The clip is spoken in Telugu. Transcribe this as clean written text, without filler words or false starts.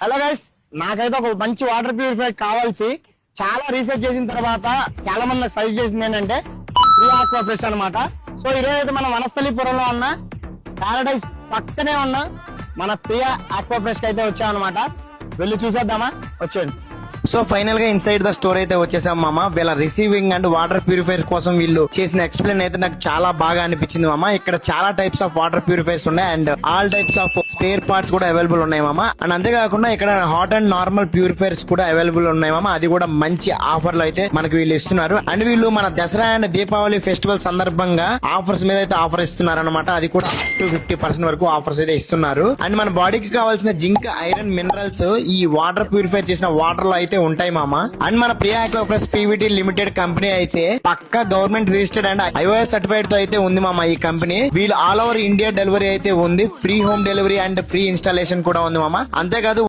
హలో గైస్, నాకైతే ఒక మంచి వాటర్ ప్యూరిఫై కావాల్సి చాలా రీసెర్చ్ చేసిన తర్వాత చాలా మంది నాకు సజెస్ట్ చేసింది ఏంటంటే ప్రియా ఆక్వా ఫ్రెష్ అనమాట. సో ఈరోజు అయితే మనం వనస్థలిపురంలో ఉన్న పారడైజ్ పక్కనే ఉన్న మన ప్రియా ఆక్వా ఫ్రెష్ కి అయితే వచ్చామన్నమాట. వెళ్ళి చూసేద్దామా? వచ్చేయండి. సో ఫైనల్ గా ఇన్సైడ్ ద స్టోర్ అయితే వచ్చేసాం మామ. వీళ్ళ రిసీవింగ్ అండ్ వాటర్ ప్యూరిఫైర్ కోసం వీళ్ళు చేసిన ఎక్స్ప్లెయిన్ అయితే నాకు చాలా బాగా అనిపించింది మామ. ఇక్కడ చాలా టైప్స్ ఆఫ్ వాటర్ ప్యూరిఫైర్స్ ఉన్నాయి and all types of spare parts కూడా అవైలబుల్ ఉన్నాయి మామ. అండ్ అంతేకాకుండా ఇక్కడ హాట్ అండ్ నార్మల్ ప్యూరిఫైర్స్ కూడా అవైలబుల్ ఉన్నాయి మామ. అది కూడా మంచి ఆఫర్లు అయితే మనకు వీళ్ళు ఇస్తున్నారు. అండ్ వీళ్ళు మన దసరా అండ్ దీపావళి ఫెస్టివల్ సందర్భంగా ఆఫర్స్ మీద అయితే ఆఫర్ ఇస్తున్నారు అనమాట. అది కూడా 50% వరకు ఆఫర్స్ అయితే ఇస్తున్నారు. అండ్ మన బాడీకి కావాల్సిన జింక్, ఐరన్, మినరల్స్ ఈ వాటర్ ప్యూరిఫై చేసిన వాటర్ లో అయితే ఉంటాయి మామ. అండ్ మన Priya aqua fresh PVT limited company అయితే పక్కా government registered and IOS certified తో అయితే ఉంది మామ ఈ కంపెనీ. వీళ్ళు ఆల్ ఓవర్ ఇండియా డెలివరీ అయితే ఉంది. Free home delivery and free installation కూడా ఉంది మామ. అంతేకాదు